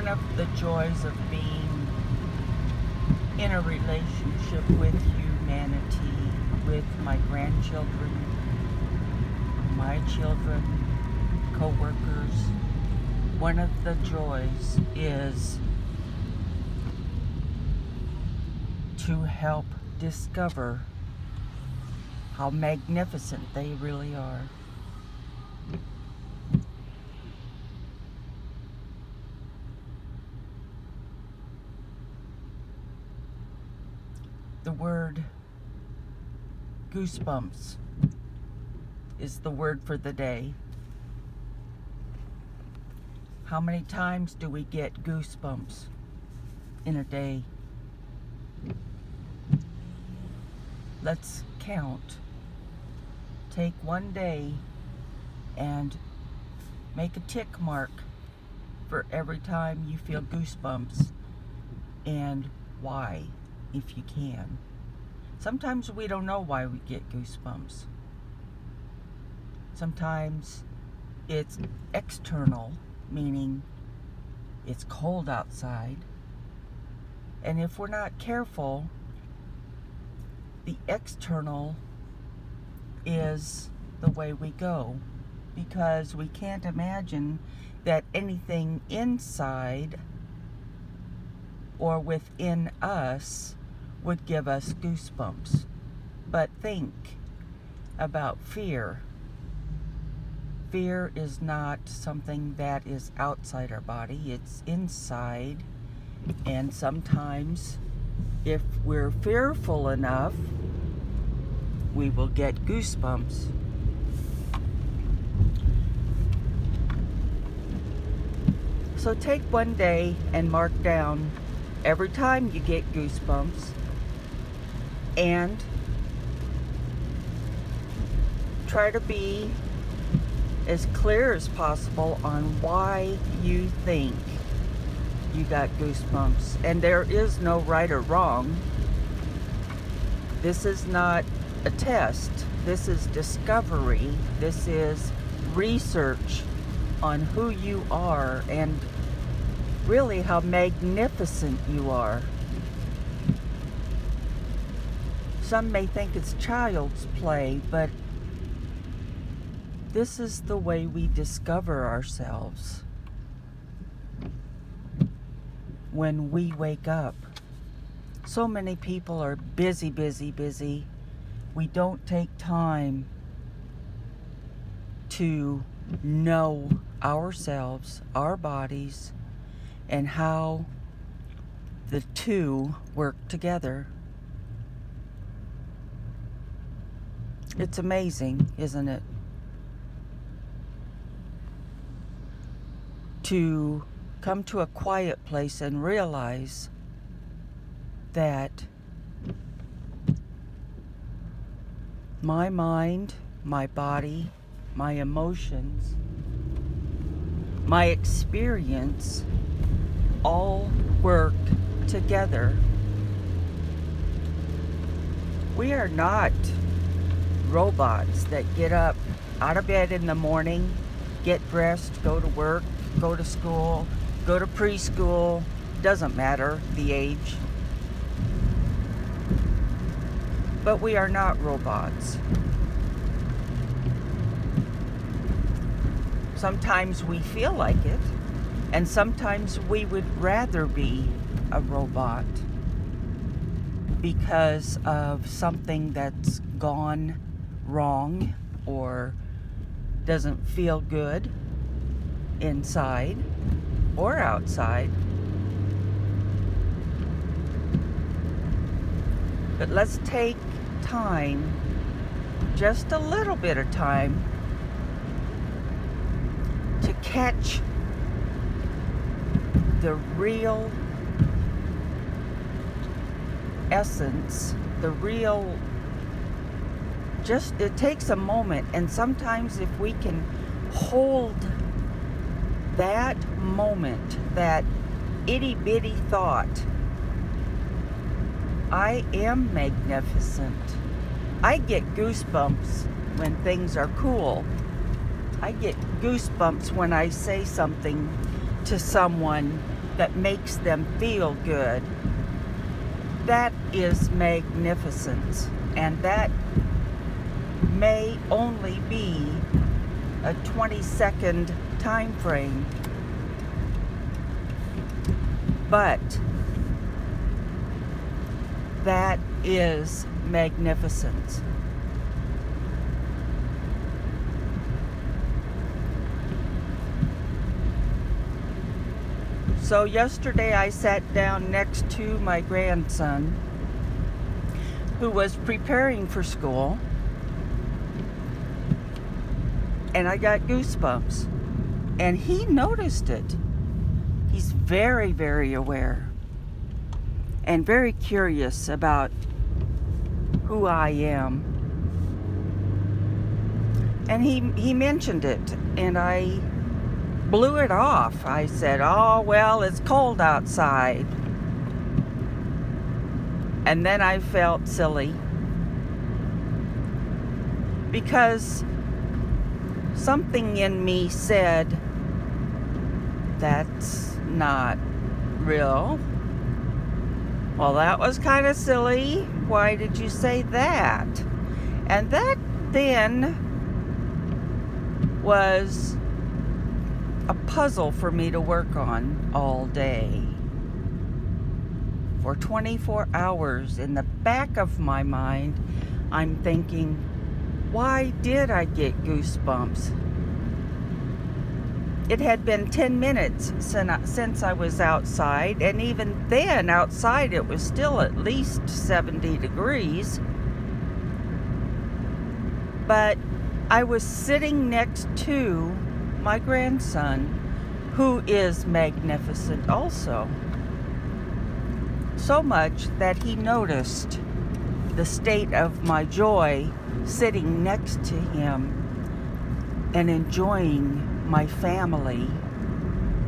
one of the joys of being in a relationship with humanity, with my grandchildren, my children, co-workers, one of the joys is to help discover how magnificent they really are. The word goosebumps is the word for the day. How many times do we get goosebumps in a day? Let's count. Take one day and make a tick mark for every time you feel goosebumps and why, if you can. Sometimes we don't know why we get goosebumps. Sometimes it's external, meaning it's cold outside. And if we're not careful, the external is the way we go, because we can't imagine that anything inside or within us would give us goosebumps. But think about fear. Fear is not something that is outside our body, it's inside. And sometimes, if we're fearful enough, we will get goosebumps. So take one day and mark down every time you get goosebumps, and try to be as clear as possible on why you think you got goosebumps. And there is no right or wrong. This is not a test. This is discovery. This is research on who you are and really how magnificent you are. Some may think it's child's play, but this is the way we discover ourselves. When we wake up, so many people are busy, busy, busy. We don't take time to know ourselves, our bodies, and how the two work together. It's amazing, isn't it? To come to a quiet place and realize that my mind, my body, my emotions, my experience all work together. We are not robots that get up out of bed in the morning, get dressed, go to work, go to school, go to preschool, doesn't matter the age. But we are not robots. Sometimes we feel like it, and sometimes we would rather be a robot because of something that's gone wrong or doesn't feel good inside or outside. But let's take time, just a little bit of time, to catch the real essence, the real, just, it takes a moment, and sometimes if we can hold that moment, that itty bitty thought, I am magnificent. I get goosebumps when things are cool. I get goosebumps when I say something to someone that makes them feel good. That is magnificence, and that may only be a 20-second time frame, but that is magnificence. So yesterday I sat down next to my grandson, who was preparing for school, and I got goosebumps, and he noticed it. He's very, very aware and very curious about who I am. And he mentioned it, and I blew it off. I said, "Oh, well, it's cold outside." And then I felt silly, because something in me said, "That's not real." Well, that was kind of silly. Why did you say that? And that then was a puzzle for me to work on all day. For 24 hours in the back of my mind, I'm thinking, why did I get goosebumps? It had been 10 minutes since I was outside, and even then outside it was still at least 70 degrees. But I was sitting next to my grandson, who is magnificent also. So much that he noticed the state of my joy sitting next to him and enjoying my family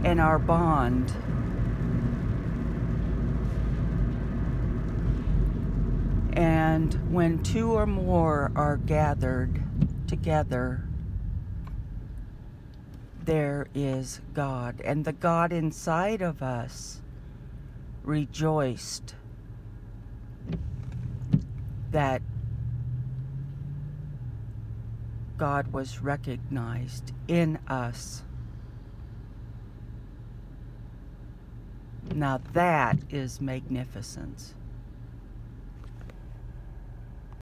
and our bond. And when two or more are gathered together, there is God. And the God inside of us rejoiced that God was recognized in us. Now that is magnificence.